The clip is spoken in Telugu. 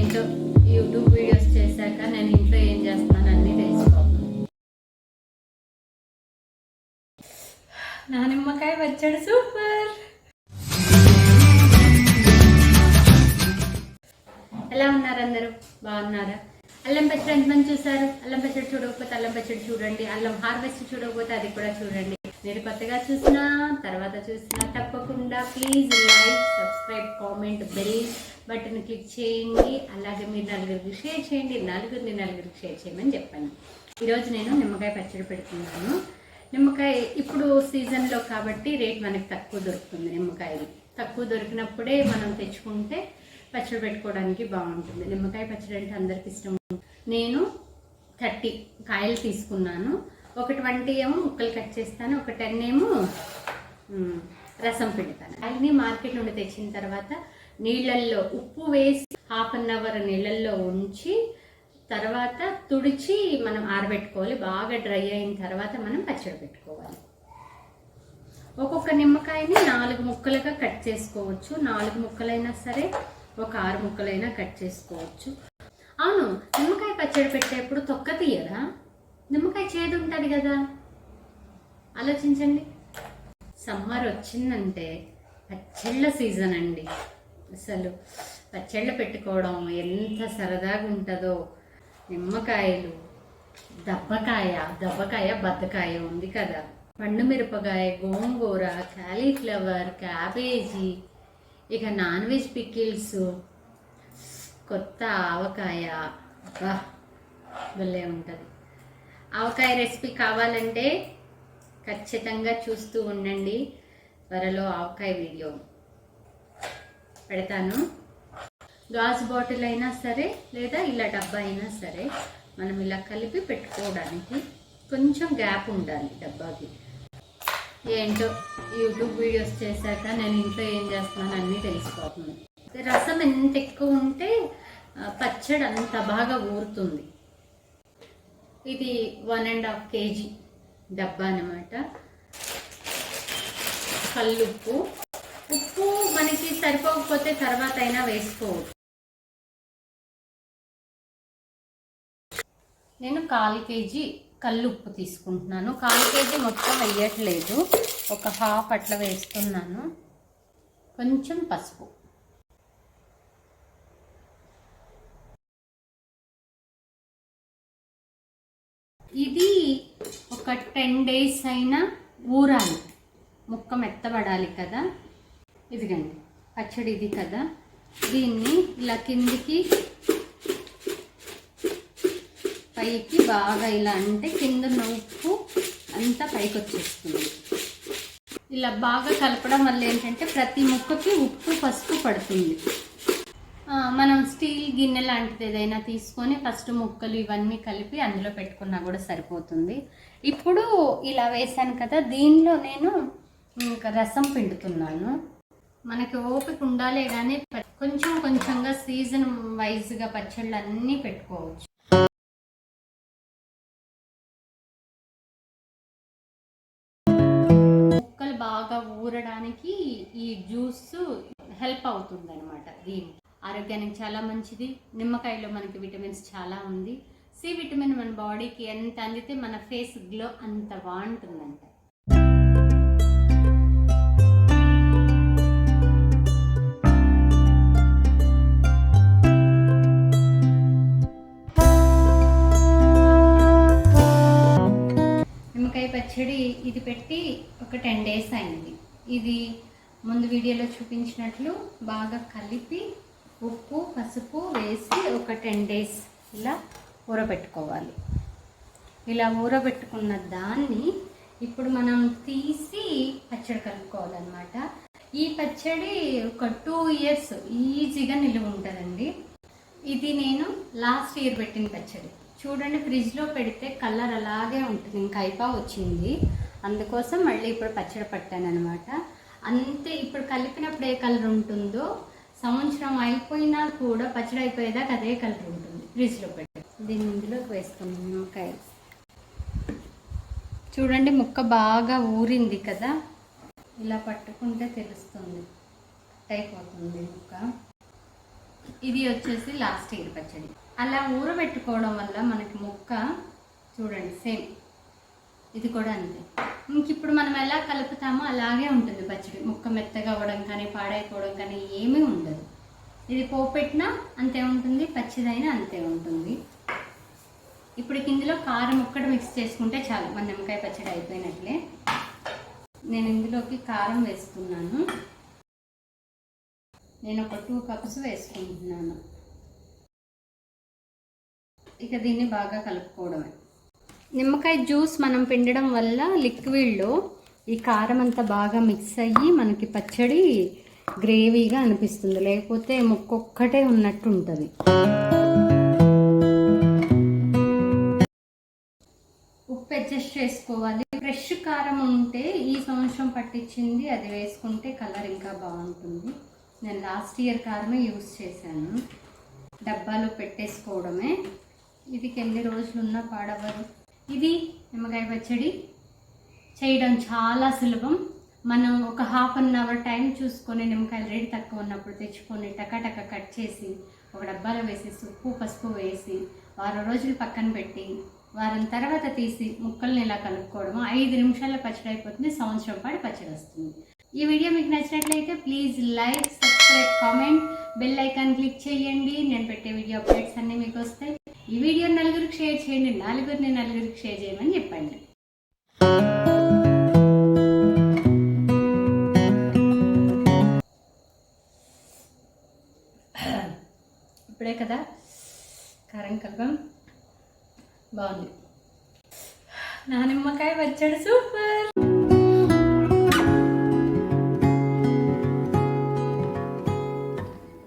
ఏంటో యూట్యూబ్ వీడియోస్ చేశాక నేను ఇంట్లో ఏం చేస్తున్నాను అన్నీ తెలుసుకోవాలి. నా నిమ్మకాయ పచ్చడి సూపర్. ఎలా ఉన్నారు అందరూ? బాగున్నారా? అల్లం పచ్చడి ఎంతమంది చూసారు? అల్లం పచ్చడి చూడకపోతే అల్లం పచ్చడి చూడండి, అల్లం హార్వెస్ట్ చూడకపోతే అది కూడా చూడండి. మీరు కొత్తగా చూసినా తర్వాత చూసినా తప్పకుండా please like, subscribe, comment, bell button click చేయండి. అలాగే మీరు నలుగురికి షేర్ చేయండి, నలుగురికి షేర్ చేయమని చెప్పాను. ఈరోజు నేను నిమ్మకాయ పచ్చడి పెడుతున్నాను. నిమ్మకాయ ఇప్పుడు సీజన్లో కాబట్టి రేట్ మనకి తక్కువ దొరుకుతుంది. నిమ్మకాయలు తక్కువ దొరికినప్పుడే మనం తెచ్చుకుంటే పచ్చడి పెట్టుకోవడానికి బాగుంటుంది. నిమ్మకాయ పచ్చడి అంటే అందరికి ఇష్టం. నేను 30 కాయలు తీసుకున్నాను. ఒక 20 ఏమో ముక్కలు కట్ చేస్తాను, ఒక 10 ఏమో రసం పెడతాను. కాయని మార్కెట్ నుండి తెచ్చిన తర్వాత నీళ్ళల్లో ఉప్పు వేసి ½ అన్ అవర్ నీళ్ళల్లో ఉంచి తర్వాత తుడిచి మనం ఆరబెట్టుకోవాలి. బాగా డ్రై అయిన తర్వాత మనం పచ్చడి పెట్టుకోవాలి. ఒక్కొక్క నిమ్మకాయని 4 ముక్కలుగా కట్ చేసుకోవచ్చు. 4 ముక్కలైనా సరే, ఒక 6 ముక్కలైనా కట్ చేసుకోవచ్చు. అవును, నిమ్మకాయ పచ్చడి పెట్టేప్పుడు తొక్క తీయరా? నిమ్మకాయ చేదు ఉంటుంది కదా, ఆలోచించండి. సమ్మర్ వచ్చిందంటే పచ్చళ్ళ సీజన్ అండి. అసలు పచ్చళ్ళు పెట్టుకోవడం ఎంత సరదాగా ఉంటుందో. నిమ్మకాయలు, దబ్బకాయ బద్దకాయ ఉంది కదా, పండు మిరపకాయ, గోంగూర, కాలీఫ్లవర్, క్యాబేజీ, ఇక నాన్ వెజ్ పికిల్స్, కొత్త ఆవకాయ, భలే ఉంటుంది. ఆవకాయ రెసిపీ కావాలంటే ఖచ్చితంగా చూస్తూ ఉండండి. త్వరలో ఆవకాయ వీడియో పెడతాను. గాజు బాటిల్ అయినా సరే లేదా ఇలా డబ్బా అయినా సరే మనం ఇలా కలిపి పెట్టుకోవడానికి కొంచెం గ్యాప్ ఉండాలి డబ్బాకి. ఏంటో యూట్యూబ్ వీడియోస్ చేశాక నేను ఇంట్లో ఏం చేస్తున్నాను అన్నీ తెలిసిపోతుంది. రసం ఎంత ఎక్కువ ఉంటే పచ్చడి అంత బాగా ఊరుతుంది. ఇది 1.5 kg డబ్బా అన్నమాట. కల్లుప్పు, ఉప్పు మనకి సరిపోకపోతే తర్వాత అయినా వేసుకోవచ్చు. నేను 1/4 kg కల్లుప్పు తీసుకుంటున్నాను. 1/4 kg మొత్తం వేయట్లేదు, ఒక ½ అట్లా వేస్తున్నాను. కొంచెం పసుపు, ఇది ఒక 10 days అయినా ఊరాలి. ముక్క మెత్తబడాలి కదా. ఇదిగండి పచ్చడి ఇది కదా, దీన్ని ఇలా కిందికి పైకి బాగా ఇలా అంటే కింద ఉప్పు అంతా పైకి వచ్చేస్తుంది. ఇలా బాగా కలపడం వల్ల ఏంటంటే ప్రతి ముక్కకి ఉప్పు పసుపు పడుతుంది. మనం స్టీల్ గిన్నె లాంటిది ఏదైనా తీసుకొని ఫస్ట్ ముక్కలు ఇవన్నీ కలిపి అందులో పెట్టుకున్నా కూడా సరిపోతుంది. ఇప్పుడు ఇలా వేసాను కదా, దీనిలో నేను ఇంకా రసం పిండుతున్నాను. మనకి ఓపిక ఉండాలే కానీ కొంచెం కొంచెంగా సీజన్ వైజ్గా పచ్చళ్ళు అన్నీ పెట్టుకోవచ్చు. ముక్కలు బాగా ఊరడానికి ఈ జ్యూస్ హెల్ప్ అవుతుంది అనమాట. దీని ఆరోగ్యానికి చాలా మంచిది. నిమ్మకాయలో మనకి విటమిన్స్ చాలా ఉంది. సి విటమిన్ మన బాడీకి ఎంత అందితే మన ఫేస్ గ్లో అంత బాగుంటుందంట. నిమ్మకాయ పచ్చడి ఇది పెట్టి ఒక 10 days అయింది. ఇది ముందు వీడియోలో చూపించినట్లు బాగా కలిపి ఉప్పు పసుపు వేసి ఒక 10 days ఇలా ఊరబెట్టుకోవాలి. ఇలా ఊరబెట్టుకున్న దాన్ని ఇప్పుడు మనం తీసి పచ్చడి కలుపుకోవాలన్నమాట. ఈ పచ్చడి ఒక 2 years ఈజీగా నిలువ ఉంటుందండి. ఇది నేను లాస్ట్ ఇయర్ పెట్టిన పచ్చడి. చూడండి, ఫ్రిడ్జ్లో పెడితే కలర్ అలాగే ఉంటుంది, ఇంకా అయిపో వచ్చింది. అందుకోసం మళ్ళీ ఇప్పుడు పచ్చడి పట్టాను అనమాట. అంతే, ఇప్పుడు కలిపినప్పుడు ఏ కలర్ ఉంటుందో సంవత్సరం అయిపోయినా కూడా పచ్చడి అయిపోయేదాకా అదే కలర్ ఉంటుంది ఫ్రిడ్జ్లో పెట్టి. దీన్ని ఇందులోకి వేసుకున్నాం. నిమ్మకాయ చూడండి, ముక్క బాగా ఊరింది కదా, ఇలా పట్టుకుంటే తెలుస్తుంది, అయిపోతుంది ముక్క. ఇది వచ్చేసి లాస్ట్ ఇయర్ పచ్చడి. అలా ఊరబెట్టుకోవడం వల్ల మనకి ముక్క చూడండి సేమ్, ఇది కూడా అంతే. ఇంక ఇప్పుడు మనం ఎలా కలుపుతామో అలాగే ఉంటుంది పచ్చడి. ముక్క మెత్తగా అవ్వడం కానీ పాడైపోవడం కానీ ఏమీ ఉండదు. ఇది పోపెట్టినా అంతే ఉంటుంది, పచ్చిదైనా అంతే ఉంటుంది. ఇప్పుడు ఇందులో కారం ఒక్కటి మిక్స్ చేసుకుంటే చాలు, మన నిమ్మకాయ పచ్చడి అయిపోయినట్లే. నేను ఇందులోకి కారం వేస్తున్నాను. నేను ఒక 2 కప్స్ వేసుకుంటున్నాను. ఇక దీన్ని బాగా కలుపుకోవడమే. నిమ్మకాయ జ్యూస్ మనం పిండడం వల్ల లిక్విడ్లో ఈ కారం అంతా బాగా మిక్స్ అయ్యి మనకి పచ్చడి గ్రేవీగా అనిపిస్తుంది, లేకపోతే ముక్కొక్కటే ఉన్నట్టు ఉంటుంది. ఉప్పు అడ్జస్ట్ చేసుకోవాలి. ఫ్రెష్ కారం ఉంటే ఈ సంవత్సరం పట్టించింది అది వేసుకుంటే కలర్ ఇంకా బాగుంటుంది. నేను లాస్ట్ ఇయర్ కారమే యూస్ చేశాను. డబ్బాలో పెట్టేసుకోవడమే. ఇది ఎన్ని రోజులు ఉన్నా పాడవరు. ఇది నిమ్మకాయ పచ్చడి చేయడం చాలా సులభం. మనం ఒక 1/2 అవర్ టైం చూసుకొని నిమ్మకాయలు రేటు తక్కువ ఉన్నప్పుడు తెచ్చుకొని టకాటక కట్ చేసి ఒక డబ్బాలో వేసేసి ఉప్పు పసుపు వేసి వారం రోజులు పక్కన పెట్టి వారం తర్వాత తీసి ముక్కల్ని ఇలా కలుపుకోవడం 5 నిమిషాల్లో పచ్చడి అయిపోతుంది. సంవత్సరం పాటు పచ్చడి వస్తుంది. ఈ వీడియో మీకు నచ్చినట్లయితే please like, subscribe, comment, bell icon click చేయండి. నేను పెట్టే వీడియో అప్డేట్స్ అన్నీ మీకు వస్తాయి. ఈ వీడియో నలుగురికి షేర్ చేయండి. నలుగురికి షేర్ చేయమని చెప్పండి. ఇప్పుడే కదా కారం కలపం బాగుంది. నా నిమ్మకాయ పచ్చడి సూపర్.